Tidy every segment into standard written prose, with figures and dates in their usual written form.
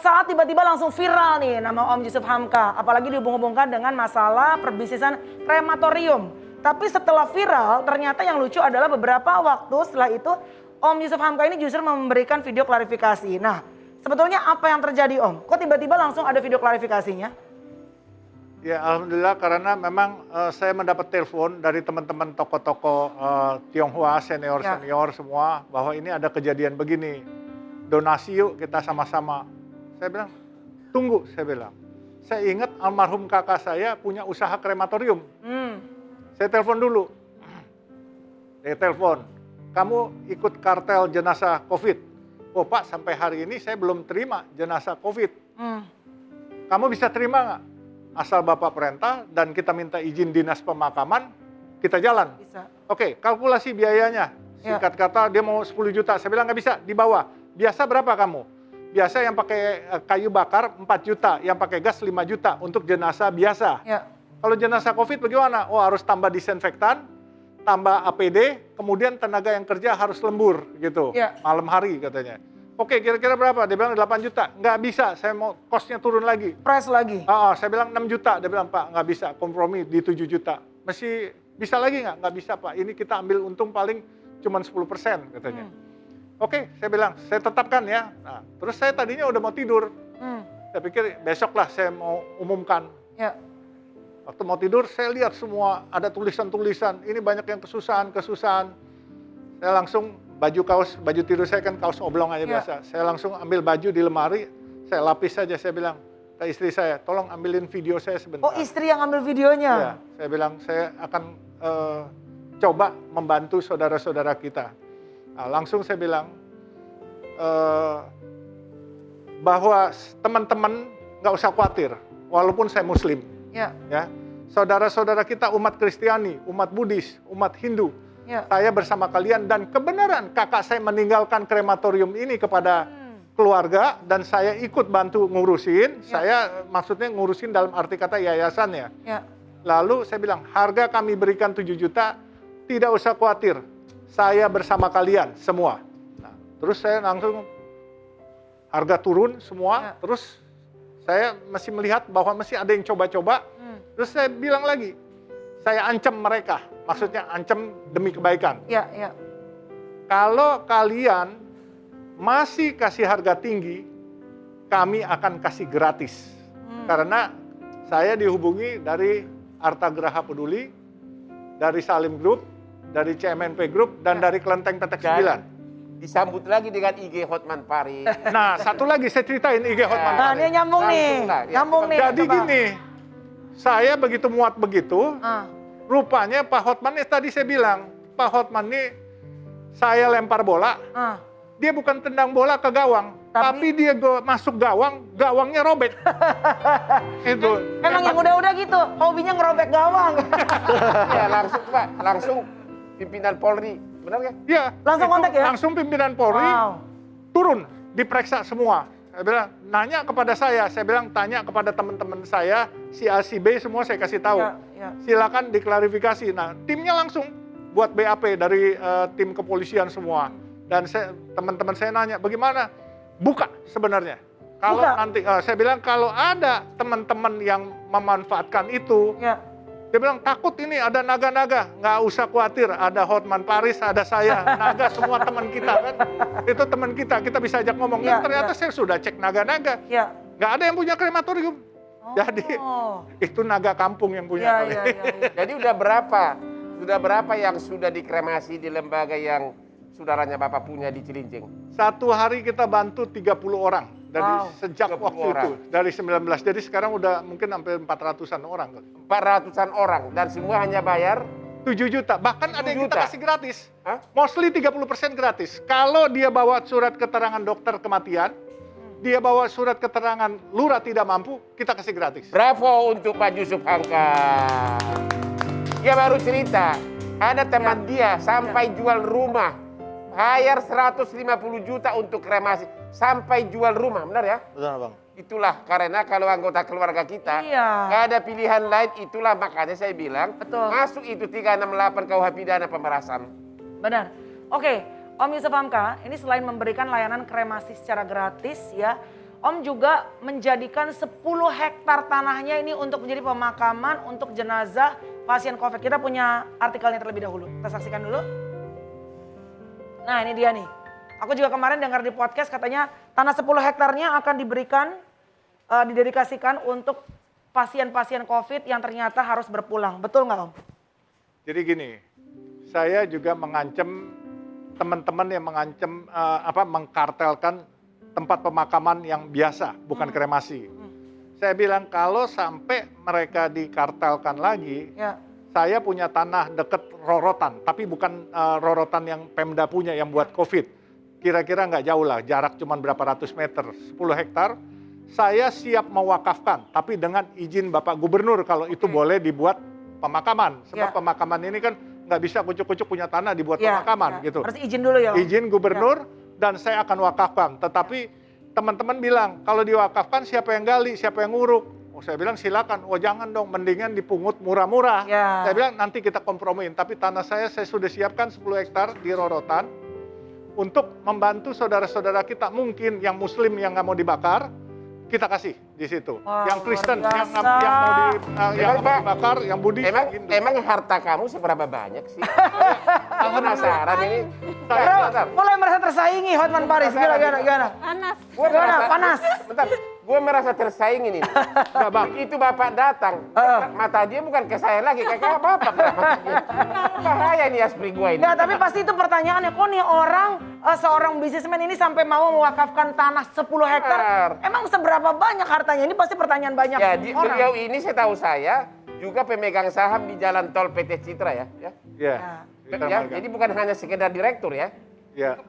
Sesaat tiba-tiba langsung viral nih nama Om Yusuf Hamka. Apalagi dihubung-hubungkan dengan masalah perbisnisan krematorium. Tapi setelah viral ternyata yang lucu adalah beberapa waktu setelah itu Om Yusuf Hamka ini justru memberikan video klarifikasi. Nah sebetulnya apa yang terjadi Om? Kok tiba-tiba langsung ada video klarifikasinya? Ya Alhamdulillah karena memang saya mendapat telepon dari teman-teman tokoh-tokoh Tionghoa senior-senior semua bahwa ini ada kejadian begini. Donasi yuk kita sama-sama. Saya bilang, tunggu saya bilang. Saya ingat almarhum kakak saya punya usaha krematorium. Saya telepon dulu. Saya telepon, kamu ikut kartel jenazah COVID. Oh Pak, sampai hari ini saya belum terima jenazah COVID. Kamu bisa terima nggak? Asal Bapak perintah dan kita minta izin dinas pemakaman, kita jalan. Bisa. Oke, kalkulasi biayanya. Singkat kata dia mau 10 juta. Saya bilang nggak bisa, di bawah. Biasa berapa kamu? Biasa yang pakai kayu bakar 4 juta, yang pakai gas 5 juta untuk jenazah biasa. Kalau jenazah COVID bagaimana? Oh harus tambah disinfektan, tambah APD, kemudian tenaga yang kerja harus lembur gitu, malam hari katanya. Oke, kira-kira berapa? Dia bilang 8 juta. Nggak bisa, saya mau kosnya turun lagi. Price lagi? Saya bilang 6 juta. Dia bilang, Pak nggak bisa, kompromi di 7 juta. Masih bisa lagi nggak? Nggak bisa Pak, ini kita ambil untung paling cuma 10% katanya. Oke, saya bilang, saya tetapkan ya. Nah, terus saya tadinya udah mau tidur. Saya pikir besok lah saya mau umumkan. Waktu mau tidur, saya lihat semua ada tulisan-tulisan. Ini banyak yang kesusahan. Saya langsung baju tidur saya kan kaos oblong aja biasa. Saya langsung ambil baju di lemari, saya lapis saja. Saya bilang ke istri saya, tolong ambilin video saya sebentar. Oh istri yang ambil videonya? Iya, saya bilang saya akan coba membantu saudara-saudara kita. Nah, langsung saya bilang bahwa teman-teman nggak usah khawatir, walaupun saya Muslim, ya, saudara-saudara kita umat Kristiani, umat Buddhis, umat Hindu, saya bersama kalian dan kebenaran kakak saya meninggalkan krematorium ini kepada keluarga dan saya ikut bantu ngurusin, saya maksudnya ngurusin dalam arti kata yayasan ya. Lalu saya bilang harga kami berikan 7 juta, tidak usah khawatir. Saya bersama kalian semua. Nah, terus saya langsung harga turun semua. Terus saya masih melihat bahwa masih ada yang coba-coba. Terus saya bilang lagi, saya ancam mereka. Maksudnya ancam demi kebaikan. Kalau kalian masih kasih harga tinggi, kami akan kasih gratis. Karena saya dihubungi dari Arta Graha Peduli, dari Salim Group, dari CMNP Group, dan dari Kelenteng Petek 9. Disambut lagi dengan IG Hotman Paris. Nah, satu lagi saya ceritain IG Hotman Paris. Nah, ini nyambung nih. Nyambung nih. Jadi gini, saya begitu muat begitu, rupanya Pak Hotman ini tadi saya bilang, Pak Hotman ini saya lempar bola, dia bukan tendang bola ke gawang, tapi dia masuk gawang, gawangnya robek. Itu. Emang yang udah-udah gitu, hobinya ngerobek gawang. Ya langsung Pak, langsung pimpinan Polri, benar nggak? Iya. Langsung kontak ya? Langsung pimpinan Polri turun, diperiksa semua. Saya bilang, nanya kepada saya bilang tanya kepada teman-teman saya, si A, si B semua saya kasih tahu. Silakan diklarifikasi. Nah, timnya langsung buat BAP dari tim kepolisian semua. Dan teman-teman saya nanya, bagaimana? Buka sebenarnya. Kalau nanti, saya bilang kalau ada teman-teman yang memanfaatkan itu, dia bilang takut ini ada naga-naga, nggak usah khawatir, ada Hotman Paris, ada saya, naga semua teman kita kan, itu teman kita bisa ajak ngomong. Dan ternyata saya sudah cek naga-naga, nggak ada yang punya krematorium, jadi itu naga kampung yang punya. Jadi udah berapa yang sudah dikremasi di lembaga yang saudaranya Bapak punya di Cilincing? Satu hari kita bantu 30 orang. Dari sejak waktu itu, dari 19, jadi sekarang udah mungkin hampir 400-an orang. 400-an orang, dan semua hanya bayar 7 juta, bahkan ada yang kita kasih gratis. Mostly 30% gratis. Kalau dia bawa surat keterangan dokter kematian, dia bawa surat keterangan lurah tidak mampu, kita kasih gratis. Bravo untuk Pak Yusuf Hamka. Dia baru cerita, ada teman dia sampai jual rumah, bayar 150 juta untuk kremasi. Sampai jual rumah, benar ya? Benar Bang. Itulah karena kalau anggota keluarga kita nggak ada pilihan lain, itulah makanya saya bilang masuk itu 368 KUH pidana pemerasan. Benar. Oke, Om Yusuf Hamka ini selain memberikan layanan kremasi secara gratis ya, Om juga menjadikan 10 hektar tanahnya ini untuk menjadi pemakaman untuk jenazah pasien COVID. Kita punya artikelnya terlebih dahulu. Kita saksikan dulu. Nah ini dia nih. Aku juga kemarin dengar di podcast katanya tanah 10 hektarnya akan diberikan, didedikasikan untuk pasien-pasien COVID yang ternyata harus berpulang. Betul nggak Om? Jadi gini, saya juga mengancam teman-teman yang mengancam mengkartelkan tempat pemakaman yang biasa, bukan kremasi. Saya bilang kalau sampai mereka dikartelkan lagi, saya punya tanah dekat Rorotan, tapi bukan Rorotan yang Pemda punya yang buat COVID. Kira-kira nggak jauh lah, jarak cuma berapa ratus meter, 10 hektar. Saya siap mewakafkan, tapi dengan izin Bapak Gubernur kalau itu boleh dibuat pemakaman. Sebab pemakaman ini kan nggak bisa kucuk-kucuk punya tanah dibuat pemakaman gitu. Harus izin dulu ya Om. Izin Gubernur dan saya akan wakafkan. Tetapi teman-teman bilang kalau diwakafkan siapa yang gali, siapa yang nguruk. Oh, saya bilang silakan. Oh jangan dong, mendingan dipungut murah-murah. Saya bilang nanti kita kompromiin. Tapi tanah saya sudah siapkan 10 hektar di Rorotan untuk membantu saudara-saudara kita mungkin yang Muslim yang nggak mau dibakar. Kita kasih di situ. Yang Kristen yang mau dibakar, yang Buddhis. Emang harta kamu seberapa banyak sih? Aku penasaran ini. Mulai merasa tersaingi Hotman Paris. Gimana? Panas. Bentar, gue merasa tersaingi ini. Begitu Bapak datang, mata dia bukan ke saya lagi, kayak Bapak. Bahaya nih aspri gue ini. Nggak, tapi pasti itu pertanyaannya, kok nih orang, seorang bisnismen ini sampai mau mewakafkan tanah 10 hektar. Emang seberapa banyak hartanya? Ini pasti pertanyaan banyak Jadi orang. beliau ini setahu saya juga pemegang saham di Jalan Tol PT Citra ya. Jadi bukan hanya sekedar direktur ya.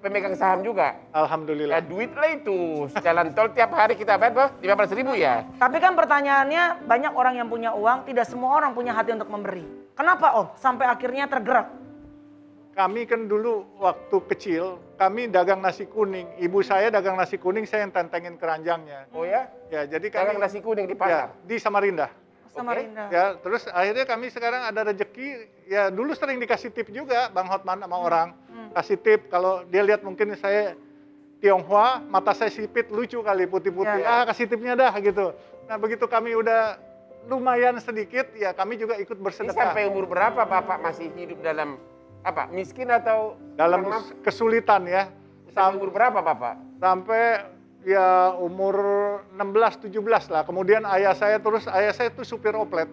Pemegang saham juga. Alhamdulillah. Duit lah itu. Jalan tol tiap hari kita bayar 15.000 ya. Tapi kan pertanyaannya banyak orang yang punya uang, tidak semua orang punya hati untuk memberi. Kenapa Om sampai akhirnya tergerak? Kami kan dulu waktu kecil, kami dagang nasi kuning. Ibu saya dagang nasi kuning, saya yang tentengin keranjangnya. Oh ya? Ya, jadi kami dagang nasi kuning di pasar? Ya, di Samarinda. Samarinda. Ya, terus akhirnya kami sekarang ada rezeki, ya dulu sering dikasih tip juga Bang Hotman sama orang. Kasih tip, kalau dia lihat mungkin saya Tionghoa, mata saya sipit, lucu kali putih-putih. Kasih tipnya dah gitu. Nah begitu kami udah lumayan sedikit, ya kami juga ikut bersedekah. Ini sampai umur berapa Bapak masih hidup dalam miskin atau dalam kesulitan ya? Sampai umur berapa Bapak? Sampai ya umur 16-17 lah. Kemudian ayah saya itu supir oplet.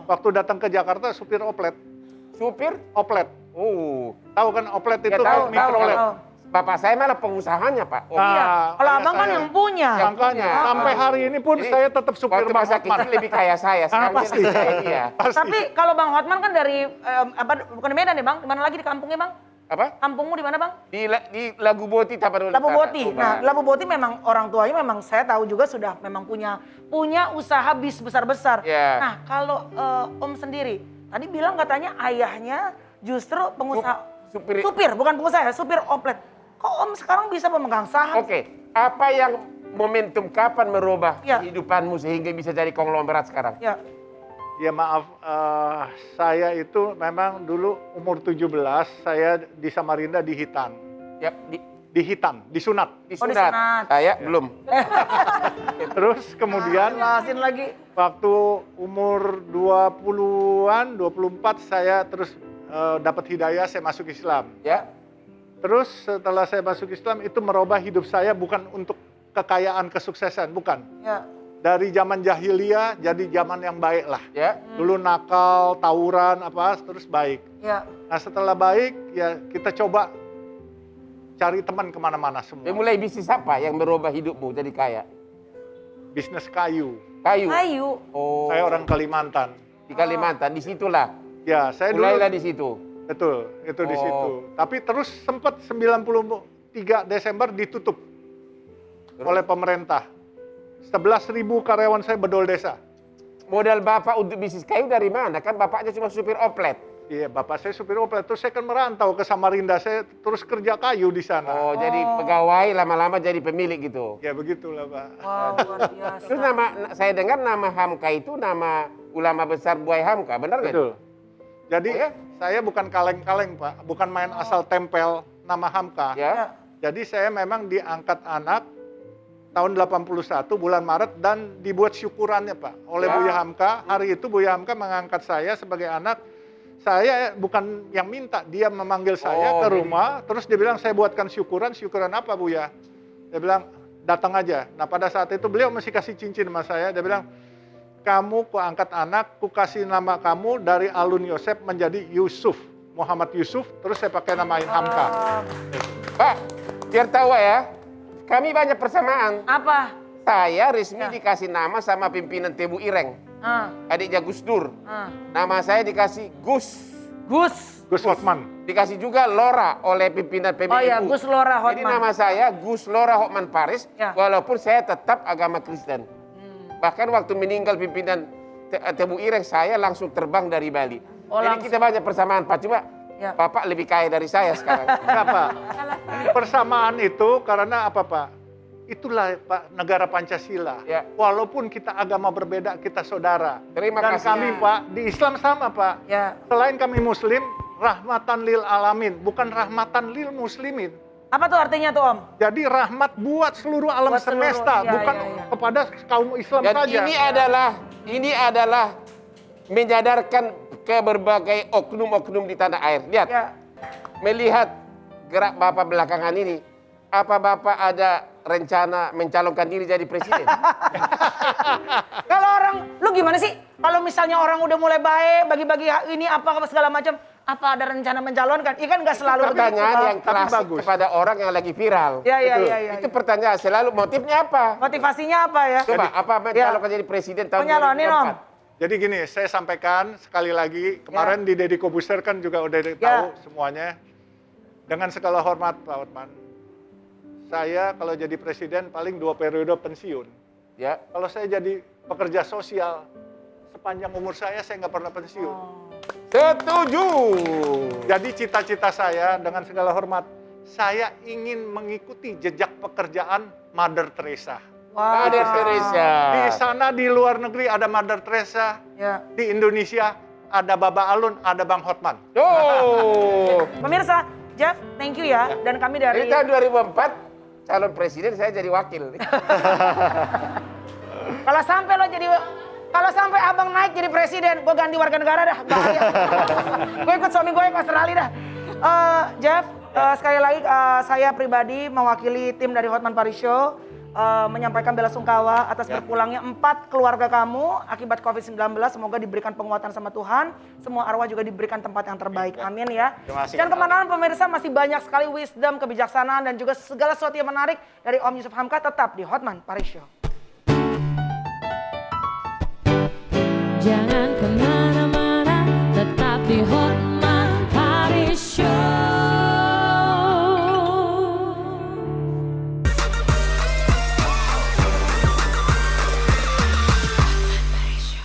Waktu datang ke Jakarta supir oplet. Supir? Oplet. Oh, tahu kan oplet itu mikrolet. Bapak saya malah pengusahanya Pak. Kalau abang kan yang punya. Makanya sampai hari ini pun saya tetap supir Bang Hotman. Waktu masa kecil lebih kaya saya. Pasti. Tapi kalau Bang Hotman kan dari bukan di Medan ya Bang? Di mana lagi di kampungnya Bang? Apa? Kampungmu di mana Bang? Di Lagu Boti Tapanuli. Labu Boti. Nah, Labu Boti memang orang tuanya memang saya tahu juga sudah memang punya usaha bis besar-besar. Nah, kalau Om sendiri tadi bilang katanya ayahnya justru pengusaha supir bukan pengusaha ya, supir oplet. Kok Om sekarang bisa pemegang saham? Oke, apa yang momentum kapan merubah kehidupanmu sehingga bisa jadi konglomerat sekarang? Ya maaf, saya itu memang dulu umur 17 saya di Samarinda di Hitan. Ya, di Hitan, disunat. Disunat. Saya belum. Terus kemudian lagi. Waktu umur 20-an, 24 saya terus dapat hidayah, saya masuk Islam. Ya. Terus setelah saya masuk Islam itu merubah hidup saya bukan untuk kekayaan, kesuksesan, bukan. Dari zaman jahiliyah jadi zaman yang baik lah. Dulu nakal, tawuran, terus baik. Nah setelah baik ya kita coba cari teman kemana-mana semua. Mulai bisnis apa yang merubah hidupmu jadi kaya? Bisnis kayu. Kayu. Oh. Saya orang Kalimantan. Di Kalimantan, disitulah. Ya, saya mulailah dulu di situ. Betul, itu di situ. Tapi terus sempat 93 Desember ditutup oleh pemerintah. 11.000 karyawan saya bedol desa. Modal Bapak untuk bisnis kayu dari mana? Kan Bapaknya cuma supir oplet. Iya, Bapak saya supir oplet. Terus saya kan merantau ke Samarinda, saya terus kerja kayu di sana. Jadi pegawai lama-lama jadi pemilik gitu. Ya begitulah Pak. Luar biasa. Terus saya dengar nama Hamka itu nama ulama besar Buai Hamka, benar nggak? Betul. Jadi saya bukan kaleng-kaleng Pak, bukan main asal tempel nama Hamka. Jadi saya memang diangkat anak tahun 81 bulan Maret dan dibuat syukurannya Pak oleh Buya Hamka. Hari itu Buya Hamka mengangkat saya sebagai anak. Saya bukan yang minta, dia memanggil saya ke rumah, terus dia bilang saya buatkan syukuran apa Buya? Dia bilang datang aja. Nah pada saat itu beliau masih kasih cincin sama saya, dia bilang kamu ku angkat anak, ku kasih nama kamu dari Alun Yosef menjadi Yusuf, Muhammad Yusuf, terus saya pakai namain Hamka. Pak, biar tahu ya, kami banyak persamaan. Apa? Saya resmi dikasih nama sama pimpinan Tebu Ireng, adiknya Gus Dur. Nama saya dikasih Gus Hotman. Dikasih juga Lora oleh pimpinan PBNU. Oh ya, Gus Lora Hotman. Jadi nama saya Gus Lora Hotman Paris, walaupun saya tetap agama Kristen. Bahkan waktu meninggal pimpinan Tebu Ireng, saya langsung terbang dari Bali. Jadi kita banyak persamaan, Pak. Cuma Bapak lebih kaya dari saya sekarang. Kenapa? Persamaan itu karena apa Pak? Itulah Pak negara Pancasila. Walaupun kita agama berbeda, kita saudara. Terima Dan kasih. kami Pak, di Islam sama Pak. Selain kami Muslim, rahmatan lil alamin, bukan rahmatan lil muslimin. Apa tuh artinya tuh Om? Jadi rahmat buat seluruh alam Buat seluruh, semesta, ya, bukan ya. kepada kaum Islam Dan saja. ini adalah menyadarkan ke berbagai oknum-oknum di tanah air. Lihat, melihat gerak Bapak belakangan ini, apa Bapak ada rencana mencalonkan diri jadi presiden? Kalau orang, lu gimana sih? Kalau misalnya orang udah mulai baik, bagi-bagi ini apa segala macam, apa ada rencana mencalonkan? Iya kan nggak selalu Pertanyaan begitu, yang klasik kepada orang yang lagi viral. Iya. Itu pertanyaan selalu, motifnya apa? Motivasinya apa ya? Coba, apa mencalonkan jadi presiden tahun Menyalonin, 2024? Jadi gini, saya sampaikan sekali lagi, kemarin di Deddy Kobuser kan juga udah tahu semuanya. Dengan segala hormat Pak Hotman, saya kalau jadi presiden paling 2 periode pensiun. Kalau saya jadi pekerja sosial, sepanjang umur saya nggak pernah pensiun. Setuju. Jadi cita-cita saya dengan segala hormat, saya ingin mengikuti jejak pekerjaan Mother Teresa. Mother Teresa. Di sana di luar negeri ada Mother Teresa, di Indonesia ada Baba Alun, ada Bang Hotman. Pemirsa, Jeff, thank you ya. Dan kami dari Jadi tahun 2004 calon presiden saya jadi wakil. Kalau sampai abang naik jadi presiden, gue ganti warga negara dah. Bahaya. Gue ikut suami gue ke Australia dah. Jeff, sekali lagi saya pribadi mewakili tim dari Hotman Paris Show menyampaikan bela sungkawa atas berpulangnya 4 keluarga kamu akibat COVID-19. Semoga diberikan penguatan sama Tuhan. Semua arwah juga diberikan tempat yang terbaik. Amin ya. Dan kemana-mana pemirsa masih banyak sekali wisdom, kebijaksanaan dan juga segala sesuatu yang menarik dari Om Yusuf Hamka tetap di Hotman Paris Show. Jangan kemana-mana.